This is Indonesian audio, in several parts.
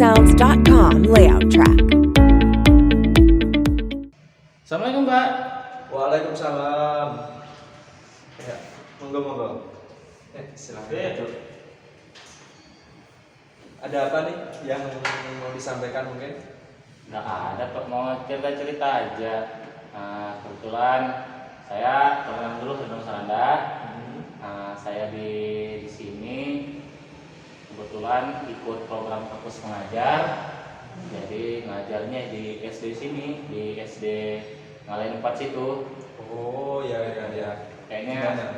Sounds.com layout track. Assalamualaikum Pak. Waalaikumsalam. Ya, monggo. Silakan. Oke. Ada apa nih yang mau disampaikan mungkin? Nggak ada Pak, mau cerita-cerita aja. Nah, kebetulan saya perkenalkan dulu sebelum Saranda. Saya di sini kebetulan ikut program kampus mengajar. Jadi ngajarnya di SD sini, di SD Ngalain 4 situ. Oh ya. Kayaknya ada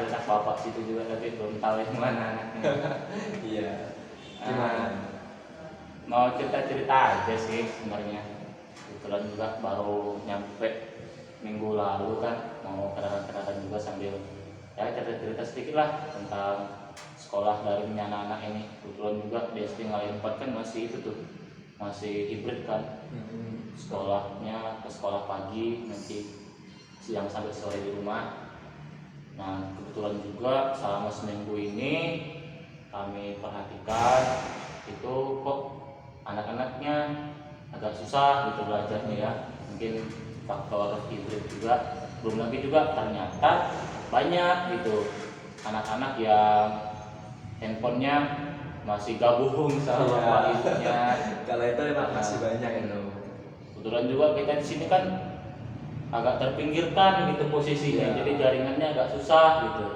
anak bapak situ juga tapi belum tahu yang mana anaknya. Iya. Gimana? Mau cerita-cerita aja sih sebenarnya. Kebetulan juga baru nyampe minggu lalu kan, mau kenalan-kenalan juga sambil ya cerita-cerita sedikit lah tentang sekolah daringnya anak-anak ini. Kebetulan juga di SD Ngalain 4 kan masih itu tuh, masih hibrid kan. Sekolahnya ke sekolah pagi, nanti siang sampai sore di rumah. Nah, kebetulan juga selama seminggu ini kami perhatikan itu kok anak-anaknya agak susah gitu belajarnya ya. Mungkin faktor hibrid juga, belum lagi juga ternyata banyak gitu anak-anak yang handphonenya masih gabung sama bapak ibunya. Kalau itu emang masih banyak itu. Kebetulan juga kita di sini kan agak terpinggirkan gitu posisinya, jadi jaringannya agak susah gitu.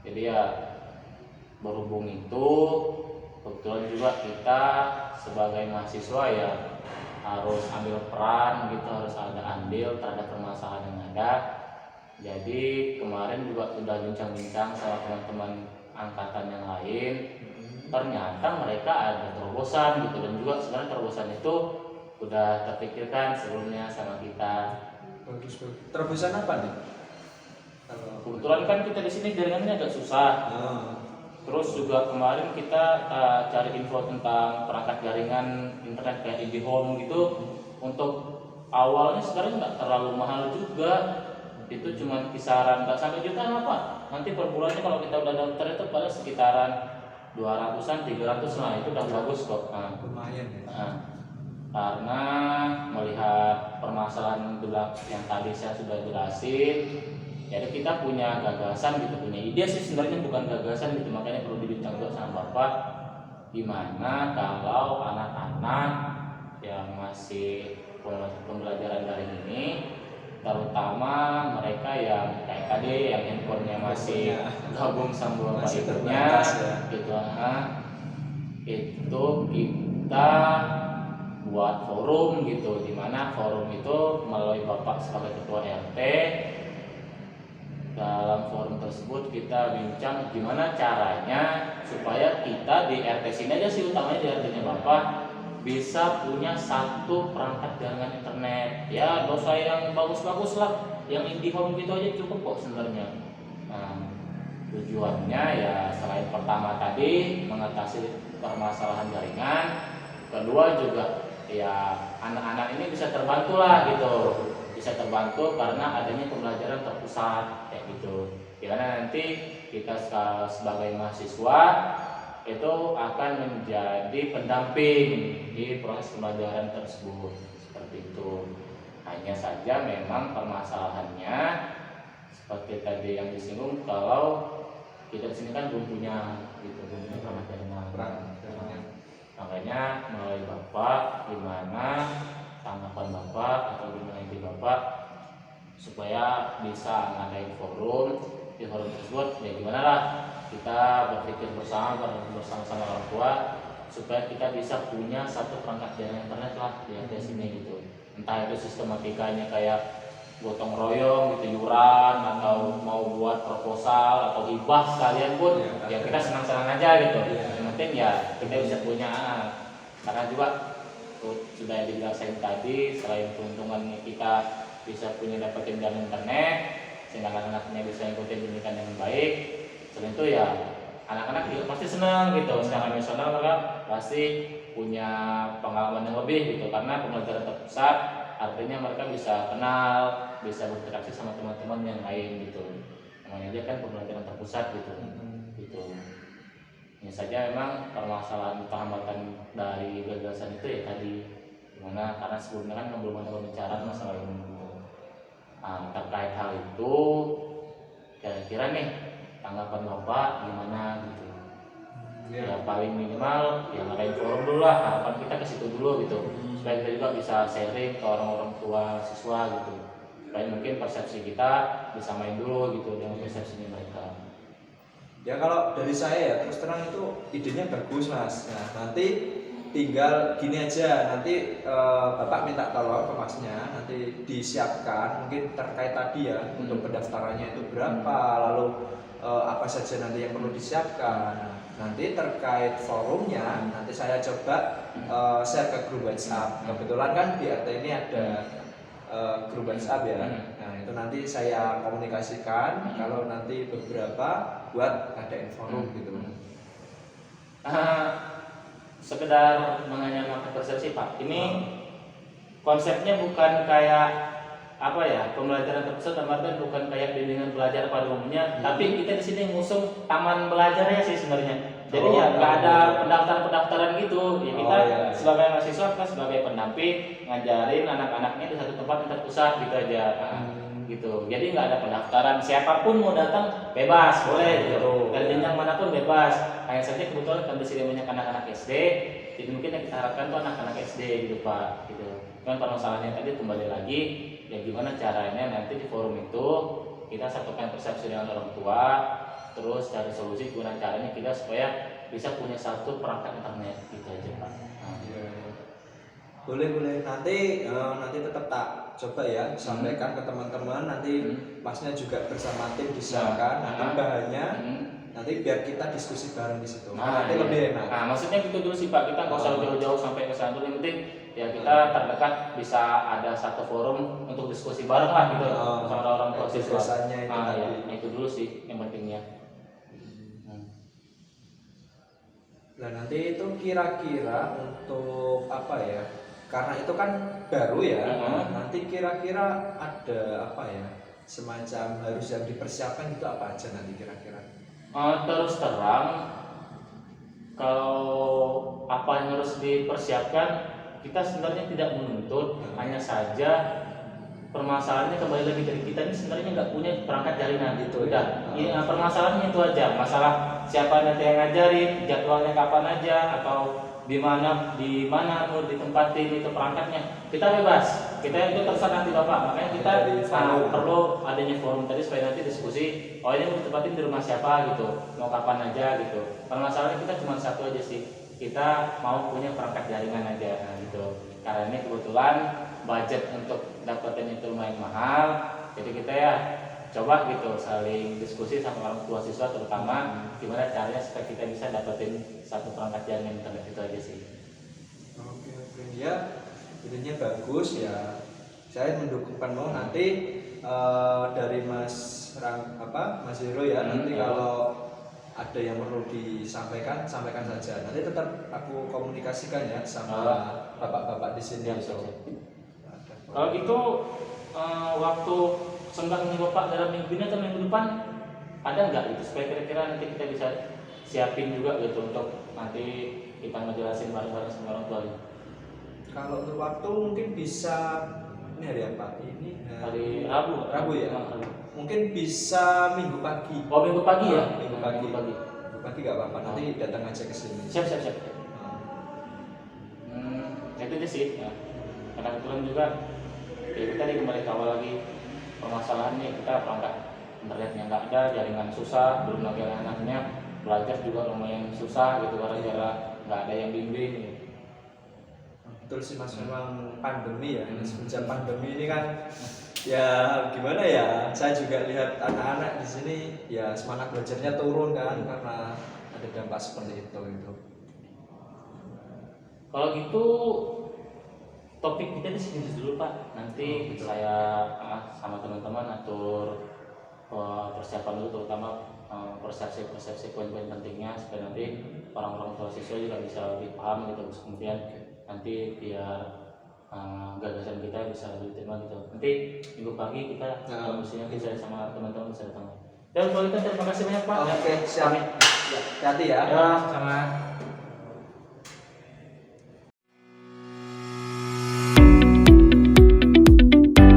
Jadi ya berhubung itu kebetulan juga kita sebagai mahasiswa ya harus ambil peran gitu, harus ada andil terhadap permasalahan yang ada. Jadi kemarin juga sudah bincang-bincang sama teman-teman angkatan yang lain. Ternyata mereka ada terobosan gitu, dan juga sebenarnya terobosan itu udah terpikirkan sebelumnya sama kita. Bagus. Terobosan apa nih? Kebetulan kan kita di sini jaringannya agak susah. Terus juga kemarin kita cari info tentang perangkat jaringan internet kayak IndiHome gitu. Untuk awalnya sebenarnya nggak terlalu mahal juga. Itu cuma kisaran nggak sampai jutaan apa. Nanti per bulannya kalau kita udah daftar itu paling sekitaran 200-an, 300 lah, itu udah bagus kok. Lumayan ya. Karena melihat permasalahan yang tadi saya sudah jelasin, jadi kita punya gagasan gitu, punya ide sih sebenarnya, bukan gagasan gitu, makanya perlu dibincang juga sama Bapak. Gimana kalau anak-anak yang masih pembelajaran daring ini, terutama mereka yang kayak tadi yang handphonenya masih gabung sama bapak ibunya gitu, itu kita buat forum gitu, dimana forum itu melalui bapak sebagai ketua RT. Dalam forum tersebut kita bincang gimana caranya supaya kita di RT sini aja sih, utamanya di RT-nya bapak, bisa punya satu perangkat jaringan internet. Ya gak usah yang bagus-bagus lah, yang IndiHome gitu aja cukup kok sebenarnya. Nah, tujuannya ya selain pertama tadi mengatasi permasalahan jaringan, kedua juga ya anak-anak ini bisa terbantu lah gitu, bisa terbantu karena adanya pembelajaran terpusat kayak gitu. Karena nanti kita sebagai mahasiswa itu akan menjadi pendamping di proses pembelajaran tersebut, seperti itu. Hanya saja memang permasalahannya seperti tadi yang disinggung, kalau kita di sini kan belum punya gitu, belum punya perangkat jaringan. Makanya melalui Bapak, gimana tanggapan Bapak atau gimana ide Bapak supaya bisa ngadain forum. Di forum tersebut ya gimana lah kita berpikir bersama orang tua supaya kita bisa punya satu perangkat jaringan internet lah di sini gitu. Entah itu sistematikanya kayak gotong royong gitu, iuran, atau mau buat proposal atau hibah sekalian pun ya kita senang-senang aja gitu. Yang penting ya kita bisa punya, karena juga sudah dijelaskan tadi, selain keuntungan kita bisa punya dapetin jaringan internet sehingga anak-anaknya bisa ikutin pendidikan dengan baik, selain itu ya anak-anak juga pasti senang gitu. Secara emosional mereka pasti punya pengalaman yang lebih gitu, karena pembelajaran terpusat artinya mereka bisa kenal, bisa berinteraksi sama teman-teman yang lain gitu. Namanya aja kan pembelajaran terpusat gitu. Gitu. Hanya saja memang permasalahan utama hambatan dari gagasan itu ya tadi gimana, karena sebelumnya kan belum ada pembicaraan masalah ini gitu. Nah, terkait hal itu kira-kira nih tanggapan Bapak gimana gitu. Ya paling minimal ya ngadain forum dulu lah, harapan kita ke situ dulu gitu, supaya kita juga bisa sharing ke orang-orang tua siswa gitu, supaya mungkin persepsi kita bisa main dulu gitu dengan persepsinya mereka. Ya kalau dari saya ya terus terang itu idenya bagus Mas. Nah nanti tinggal gini aja, nanti Bapak minta tolong ke Masnya, nanti disiapkan mungkin terkait tadi ya untuk pendaftarannya itu berapa, lalu apa saja nanti yang perlu disiapkan. Nanti terkait forumnya nanti saya coba share ke grup WhatsApp. Kebetulan kan di RT ini ada grup WhatsApp ya. Nah itu nanti saya komunikasikan kalau nanti beberapa buat ngadain forum gitu. Sekedar menanyakan persepsi Pak, ini konsepnya bukan kayak apa ya, pembelajaran terpusat, artinya bukan kayak bimbingan belajar pada umumnya, tapi kita di sini ngusung taman belajarnya sih sebenarnya. Jadi ya nggak ada pendaftaran gitu. Ya kita sebagai mahasiswa, kita sebagai pendamping ngajarin anak-anaknya di satu tempat yang terpusat gitu aja. Gitu. Jadi nggak ada pendaftaran, siapapun mau datang bebas, boleh gitu. Dari jenjang manapun bebas. Hanya saja kebetulan kan di sini banyak anak-anak SD, jadi mungkin yang kita harapkan tuh anak-anak SD gitu Pak. Gitu. Kan permasalahannya tadi kembali lagi, ya gimana caranya nanti di forum itu kita satukan persepsi dengan orang tua, terus cari solusi gimana caranya kita supaya bisa punya satu perangkat internet gitu aja Pak. Boleh nanti tetap tak coba ya sampaikan ke teman-teman, nanti Masnya juga bersama tim disiapkan nanti bahannya, nanti biar kita diskusi bareng di situ. Nanti lebih enak. Nah maksudnya gitu dulu sih Pak, kita nggak usah jauh-jauh sampai ke sana dulu, yang penting ya kita terdekat bisa ada satu forum untuk diskusi bareng lah gitu sama orang tua siswa. Itu dulu sih yang pentingnya. Nah nanti itu kira-kira untuk apa ya? Karena itu kan baru ya. Nanti kira-kira ada apa ya? Semacam harus yang dipersiapkan itu apa aja nanti kira-kira? Terus terang, kalau apa yang harus dipersiapkan kita sebenarnya tidak menuntut, hanya saja permasalahannya kembali lagi dari kita ini sebenarnya nggak punya perangkat jaringan gitu. Udah, permasalahannya itu aja, masalah siapa nanti yang ngajarin, jadwalnya kapan aja, atau di mana mau ditempatin itu perangkatnya, kita bebas, kita itu terserah nanti Bapak. Makanya kita perlu adanya forum tadi supaya nanti diskusi, oh ini mau ditempatin di rumah siapa gitu, mau kapan aja gitu. Permasalahannya kita cuma satu aja sih, kita mau punya perangkat jaringan aja gitu. Karena ini kebetulan budget untuk dapetin itu lumayan mahal, jadi kita ya coba gitu saling diskusi sama orang tua siswa, terutama gimana caranya supaya kita bisa dapetin satu perangkat jaringan internet itu aja sih. Oke ya, idenya bagus ya, saya mendukung penuh. Nanti dari Mas Hero ya, nanti kalau ada yang perlu disampaikan sampaikan saja, nanti tetap aku komunikasikan ya sama bapak-bapak di sini. Kalau gitu waktu senggangnya Bapak dalam minggu ini atau minggu depan ada nggak gitu, supaya kira-kira nanti kita bisa siapin juga gitu untuk nanti kita ngejelasin bareng-bareng sama orang tua. Kalau untuk waktu mungkin bisa ini hari apa? Ini hari Rabu ya. Mungkin bisa Minggu pagi. Oh Minggu pagi ya? Minggu pagi nggak apa-apa. Nanti datang aja ke sini. Siap. Itu aja sih. Ya. Karena kebetulan juga ya kita kembali ke awal lagi, permasalahannya kita perangkat internetnya nggak ada, jaringan susah, belum lagi anak-anaknya belajar juga lumayan susah gitu gara-gara nggak ada yang bimbing gitu. Betul sih Mas, memang pandemi ya. Semenjak pandemi ini kan ya gimana ya, saya juga lihat anak-anak di sini ya semangat belajarnya turun kan karena ada dampak seperti itu gitu. Kalau gitu topik kita di sini dulu Pak. Nanti saya sama teman-teman atur persiapan dulu, terutama persepsi poin-poin pentingnya supaya nanti orang-orang tua siswa juga bisa lebih paham gitu, kemudian nanti biar gagasan kita bisa lebih diterima gitu. Nanti minggu pagi kita diskusinya bisa sama teman-teman bisa datang. Dan kalau itu terima kasih banyak Pak. Oke, siap. Hati-hati ya. Ya, sama.